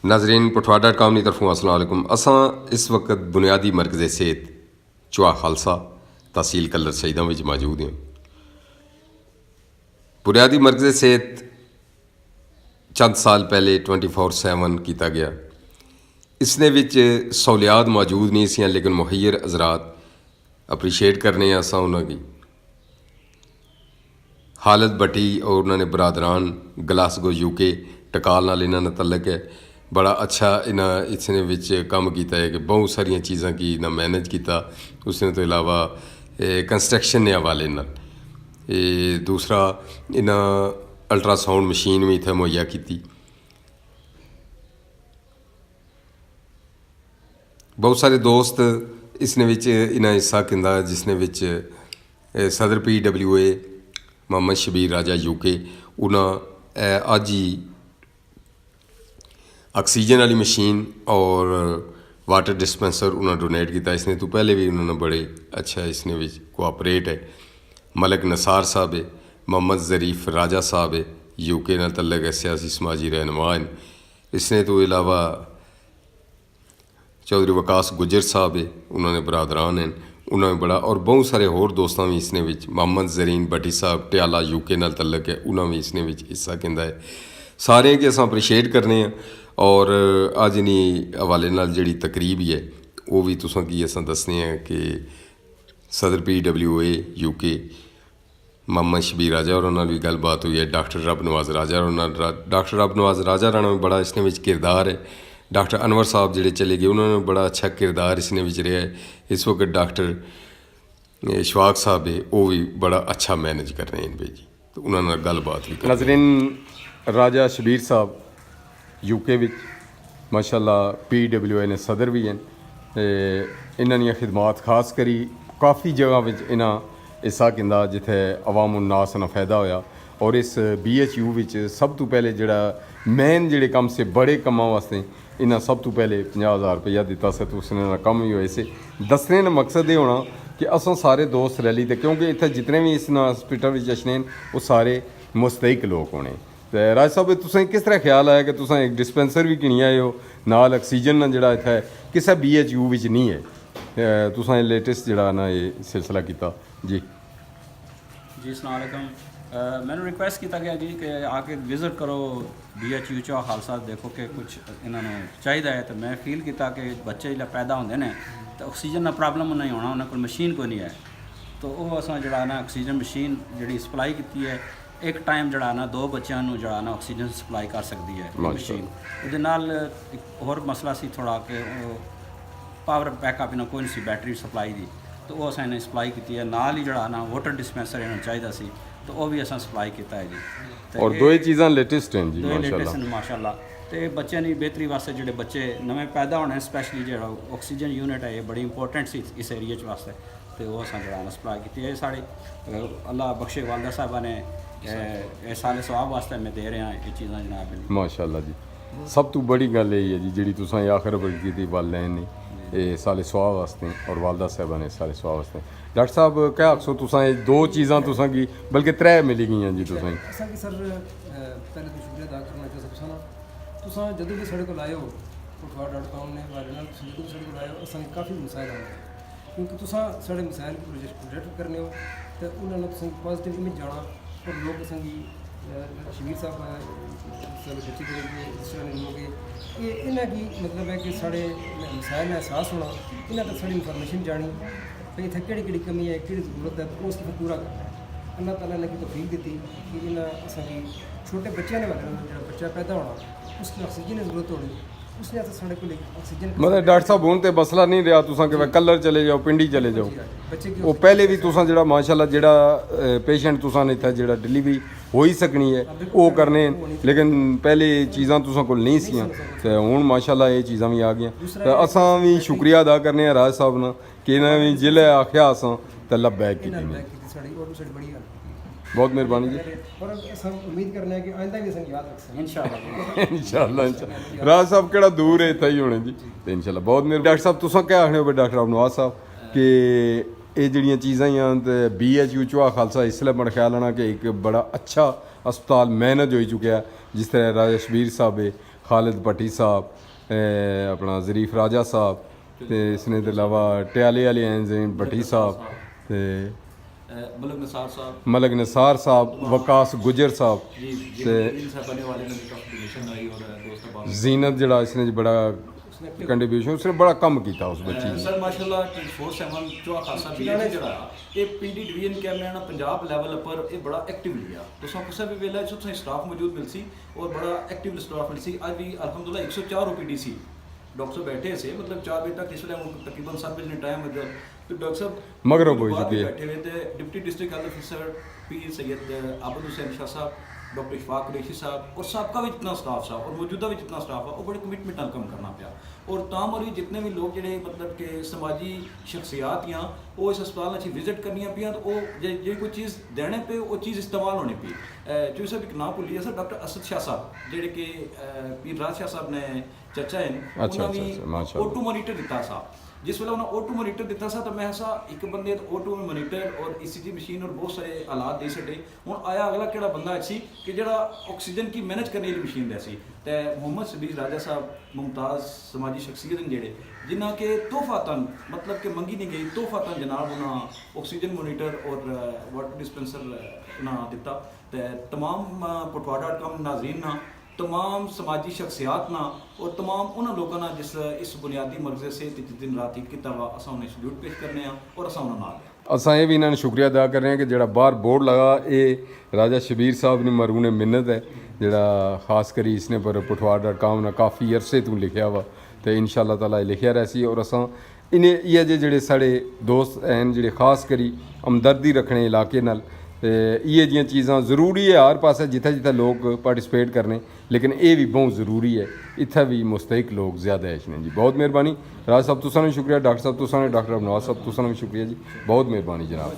नाजरीन पठवा.com की तरफों अस्सलाम वालेकुम। असां इस वक्त बुनियादी मरकज़ सेहत चुआ खालसा तहसील कलर सईदा में मौजूद हैं। बुनियादी मरकज़ सेहत चंद साल पहले 24/7 किया गया। इसने विच सहूलियात मौजूद नहीं सी, लेकिन मुहैयर हज़रात अप्रीशिएट करने असां उन्होंने हालत भट्टी और उन्होंने बरादरान ग्लासगो यूके टकाल नाल इन्होंने तलक है। बड़ा अच्छा इन्हें इसने विच काम किया है कि बहुत सारिया चीज़ां की इन्हें मैनेज किया। उसने तो इलावा कंस्ट्रक्शन के हवाले नाल दूसरा इन्हें अल्ट्रासाउंड मशीन भी इत्थे मुहैया की। बहुत सारे दोस्त इसने विच इन्हें हिस्सा किंदा, जिसने विच सदर PWA मोहम्मद शबीर राजा यूके उन्हें अज ही ऑक्सीजन वाली मशीन और वाटर डिस्पेंसर उन्होंने डोनेट किया। इसने तो पहले भी उन्होंने बड़े अच्छा इसने भी कोआपरेट है। मलक नसार साहब है, मोहम्मद ज़रीफ राजा साहब है, यूके न तलक है, सियासी समाजी रहनुमा हैं। इसने तो इलावा चौधरी वकास गुजर साहब है, उन्होंने बरादरान हैं, उन्होंने बड़ा और बहुत सारे होर दोस्तों भी इसने विच मोहम्मद ज़रीन भट्टी साहब टियाला यूके न तलक है, उन्होंने भी इसने विच हिस्सा किंदा है। सारे के असां अप्रीशिएट करने हैं। और अज इन्हीं हवाले नाल जिहड़ी तकरीब है वो भी तुसां की असां दसने हैं कि सदर PWA यूके मोहम्मद शबीर राजा और उन्होंने भी गलबात हुई है। डॉक्टर रब नवाज राजा और डॉक्टर रब नवाज राजा राणा में बड़ा इसने विच किरदार है। डॉक्टर अनवर साहब जिहड़े चले गए उन्होंने बड़ा अच्छा किरदार इसने विच रहा है। इस वक्त डॉक्टर इशफाक साहब है, वो भी बड़ा अच्छा मैनेज कर रहे हैं जी। तो उन्होंने गलबात भी नाज़रीन राजा शबीर साहब यूके विच माशाअल्लाह PWA ने सदर भी हैं। इन्हां दी खिदमात खास करी काफ़ी जगह विच इन्हां हिस्सा किंदा जिथे अवाम उन्नास ना फ़ायदा होया। और इस BHU विच सब तो पहले जिहड़ा मेन जिहड़े कम से बड़े कमां वास्ते इन्हां सब तो पहले 50,000 रुपया दिता से। तो उसने कम ही होए से दसने का मकसद ये होना कि असां सारे दोस्त रैली ते, क्योंकि इत्थे जितने भी इस हॉस्पिटल विच अछने वो सारे मुस्तहिक लोग होने। तो राज साहब तुसें किस तरह ख्याल आया कि तुसें एक डिस्पेंसर भी किनी आए हो नाल ऑक्सीजन जिहड़ा इत्थे किसी BHU विच नहीं है, तुसें लेटेस्ट जिहड़ा ना ये सिलसिला किया जी। जी अस्सलाम वालेकुम। मैंने रिक्वेस्ट किया गया जी कि आके विज़िट करो BHU चौहा खालसा, देखो कि कुछ इन्होंने चाहिए है। तो मैं फील किया कि बच्चे जो पैदा होंगे ने तो ऑक्सीजन का प्रॉब्लम नहीं होना, उन्होंने कोई मशीन कोई नहीं है। तो वो असां जिहड़ा ना ऑक्सीजन मशीन जी सप्लाई की है। एक टाइम जड़ा ना 2 बच्चों को जड़ा ना ऑक्सीजन सप्लाई कर सकती है मशीन। उहदे नाल एक होर मसला सी थोड़ा कि पावर बैकअप इन्होंने कोई नहीं सी बैटरी सप्लाई दी, तो वो असां इन्हें सप्लाई की है। नाल ही जड़ा ना वाटर डिस्पेंसर इन्होंने चाहिए सी, तो वो भी असां सप्लाई किया है जी। और दो ही चीज़ां लेटेस्ट हैं जी माशाल्लाह। तो बच्चों की बेहतरी वास्ते जोड़े बच्चे नवे पैदा होने स्पैशली जो ऑक्सीजन यूनिट है ये बड़ी इंपॉर्टेंट सी इस एरिए वास्ते। तो वो असां जड़ा सप्लाई की है। साढ़े अल्लाह बख्शे वालदा साहबा ने साले सवाब वास्ते मैं दे रहा ये चीज़ां जनाब माशाल्लाह जी। सब तो बड़ी गल यही है जी जी तुसें आखिर पर की वालदैन ने ये साले सवाब वास्ते और वालदा साहबा ने साले सवाब वास्ते। डॉक्टर साहब क्या आखो तुसें 2 चीज़ां तुसें की बल्कि 3 मिली गई जी तुसें। सर पहले तो शुक्रिया अदा करना चाहिए तुसां जदों भी साढ़े को आए हो पठवा.com ने बारे नाल जदों भी साढ़े को आए हो असां काफ़ी मसाइल आए, क्योंकि तुसां साढ़े मसाइल को प्रोजेक्ट करने हो तो उन्होंने तुसें पॉजिटिव इमेज जाना। और लोग संगी शबीर साहब बच्चे ये इन्हें की मतलब है कि साढ़े मसाइल का एहसास होना, इन्हें तक साड़ी इंफॉर्मेशन जानी भाई इतने केड़ी कमी है कि जरूरत है, तो उसको पूरा करना है। अल्लाह ताला ने तौफीक दी कि इन्हें असें छोटे बच्चों ने वाले जो बच्चा पैदा होना उसकी ऑक्सीजन की जरूरत होनी, उसने साढ़े को ऑक्सीजन मतलब डॉक्टर साहब हूँ तो मसला नहीं रहा तुसां कि कलर चले जाओ पिंडी चले जाओ। वो पहले भी तुसां जिहड़ा माशाल्लाह जिहड़ा पेशेंट तुसां ने इत्थे जिहड़ा डिलीवरी हो ही सकनी है वो करने, लेकिन पहले चीज़ां तुसां कोल नहीं सियां ते हुण माशाल्लाह ये चीज़ां भी आ गईयां। ते असां भी शुक्रिया अदा करने राज साहब ना कि इन्हें भी जिले आख्या असां ते लब्बैक कीती। बहुत मेहरबानी जी। और उम्मीद करने हैं कि आइंदा भी याद रखें इंशाअल्लाह। राज साहब केड़ा दूर है इतना ही होने जी। तो इंशाअल्लाह बहुत मेहरबानी। डॉक्टर साहब तुसां क्या आखने हो डॉक्टर अबनवाज साहब कि ये जड़ियाँ चीज़ां ही तो BHU चौहा खालसा इसलिए मेरा ख्याल आना कि एक बड़ा अच्छा अस्पताल मैनेज हो चुका है। जिस तरह राजा शबीर साहब है, ਖਾਲਿਦ ਭੱਟੀ ਸਾਹਿਬ, ਆਪਣਾ ਜ਼ਰੀਫ ਰਾਜਾ ਸਾਹਿਬ, ਤੇ ਇਸ ਨੇ ਤੋਂ ਇਲਾਵਾ ਟਿਆਲੇ ਵਾਲੇ ਜ਼ੈਨ ਭੱਟੀ ਸਾਹਿਬ, ਤੇ ਮਲਕ ਨਸਾਰ ਸਾਹਿਬ ਮਲਕ ਨਸਾਰ ਸਾਹਿਬ, ਵਕਾਸ ਗੁਜਰ ਸਾਹਿਬ, ਤੇ ਬਣने वाले ने भी काफ़ी डोनेशन आई और दोस्त बात ਜ਼ੀਨਤ ਜਿਹੜਾ ਇਸਨੇ ਬੜਾ ਕੰਟਰੀਬਿਊਸ਼ਨ, ਉਸਨੇ ਬੜਾ ਕੰਮ ਕੀਤਾ ਉਸ ਬੱਚੀ ਨੇ। ਸਰ ਮਾਸ਼ਾਅੱਲਾ 24/7 ਚੋਆ ਖਾਸਾ ਵੀ ਜਿਹੜਾ ਇਹ ਪੀਡੀ ਡਿਵੀਜ਼ਨ ਕੈਮਰਾ ਨਾ ਪੰਜਾਬ ਲੈਵਲ ਪਰ ਇਹ ਬੜਾ ਐਕਟਿਵਲੀ ਆ ਤੁਸੀਂ ਕਿਸੇ ਵੀ ਵੇਲੇ ਉੱਥੇ ਸਟਾਫ ਮੌਜੂਦ ਮਿਲ ਸੀ ਔਰ ਬੜਾ ਐਕਟਿਵ ਸਟਾਫ ਮਿਲ ਸੀ। ਅੱਜ ਵੀ ਅਲਹਮਦੁਲਿਲਾ 104 OPD ਸੀ डॉक्टर साहब बैठे से मतलब 4 बजे तक इस वे तकरीबन 7 बजे टाइम है तो डॉक्टर साहब मगरब हो चुकी है बैठे हुए थे डिप्टी डिस्ट्रिक्ट हेल्थ ऑफिसर पीर सैयद आबद हुसैन शाह साहब, डॉक्टर इशफाक कुरैशी साहब और सबका भी जितना स्टाफ सा और मौजूदा भी जितना स्टाफ है वो बड़े कमिटमेंट नाल काम करना पाया और ताम और जितने भी लोग ਜਿਹੜੇ मतलब कि समाजी शख्सियात या वो इस अस्पताल अच्छी विजिट करनी पियाँ तो वो जो कोई चीज़ देने पे वो चीज़ इस्तेमाल होनी पी जो साहब एक नाम भूलिए सर डॉक्टर असद शाह साहब ਜਿਹੜੇ कि पीर राज शाह साहब ने चर्चा है उन्होंने ओटू मॉनिटर दिता सा जिस वेले उन्होंने ओटू मॉनिटर दिता सा तो मैं ऐसा एक बंदे ओटू मॉनिटर और ECG मशीन और बहुत सारे हालात दे सके हूँ आया अगला किहड़ा बंदा अच्छी कि जिहड़ा ऑक्सीजन की मैनेज करने वाली मशीन दै सी ते मोहम्मद शबीर राजा साहब मुमताज़ समाजी शख्सियत हैं जेह्ड़े जिन्ना के तोहफातन मतलब कि मंगी नहीं गई तोहफातन जनाब उन्हें ऑक्सीजन मॉनिटर और वाटर डिस्पेंसर ना दिता ते तमाम पटवा.com नाज़रीन ना तमाम समाजी शख्सियात ना और तमाम उन्होंने लोगों ना जिस इस बुनियादी मर्ज़े से दिन रात एक किया वा असा उन्हें सल्यूट पेश करने और असा उन्होंने नाल असां ये भी इन्होंने शुक्रिया अदा कर रहे हैं कि ਜਿਹੜਾ ਬਾਹਰ ਬੋਰਡ ਲਗਾ ਇਹ ਰਾਜਾ ਸ਼ਬੀਰ ਸਾਹਿਬ ਨੇ ਮਰੂਨੇ ਮਿੰਨਤ ਹੈ ਜਿਹੜਾ ਖਾਸ ਕਰੀ ਇਸਨੇ ਪਰ putwa.com ਨਾਲ ਕਾਫੀ ਅਰਸੇ ਤੋਂ ਲਿਖਿਆ ਵਾ ਤੇ ਇਨਸ਼ਾਅੱਲਾ ਤਾਲਾ ਇਹ ਲਿਖਿਆ ਰਹਿ ਸੀ ਔਰ ਅਸਾਂ ਇਨੇ ਇਹ ਜਿਹੜੇ ਸਾਡੇ ਦੋਸਤ ਹਨ ਜਿਹੜੇ ਖਾਸ ਕਰੀ ਹਮਦਰਦੀ ਰੱਖਣੇ ਇਲਾਕੇ ਨਾਲ ਤੇ ਇਹ ਜੀਆਂ ਚੀਜ਼ਾਂ ਜ਼ਰੂਰੀ ਹੈ ਹਰ ਪਾਸੇ ਜਿੱਥੇ ਜਿੱਥੇ ਲੋਕ ਪਾਰਟਿਸਿਪੇਟ ਕਰਨੇ ਲੇਕਿਨ ਇਹ ਵੀ ਬਹੁਤ ਜ਼ਰੂਰੀ ਹੈ ਇੱਥੇ ਵੀ ਮੁਸਤਹਿਕ ਲੋਕ ਜ਼ਿਆਦਾ ਹੈ ਜੀ ਬਹੁਤ ਮਿਹਰਬਾਨੀ ਰਾਜ ਸਾਹਿਬ ਤੁਸਾਂ ਨੂੰ ਸ਼ੁਕਰੀਆ ਡਾਕਟਰ ਸਾਹਿਬ ਤੁਸਾਂ ਨੂੰ ਡਾਕਟਰ ਅਬਨਵਾਜ਼ ਸਾਹਿਬ ਤੁਸਾਂ ਨੂੰ ਵੀ ਸ਼ੁਕਰੀਆ ਜੀ ਬਹੁਤ ਮਿਹਰਬਾਨੀ ਜਨਾਬ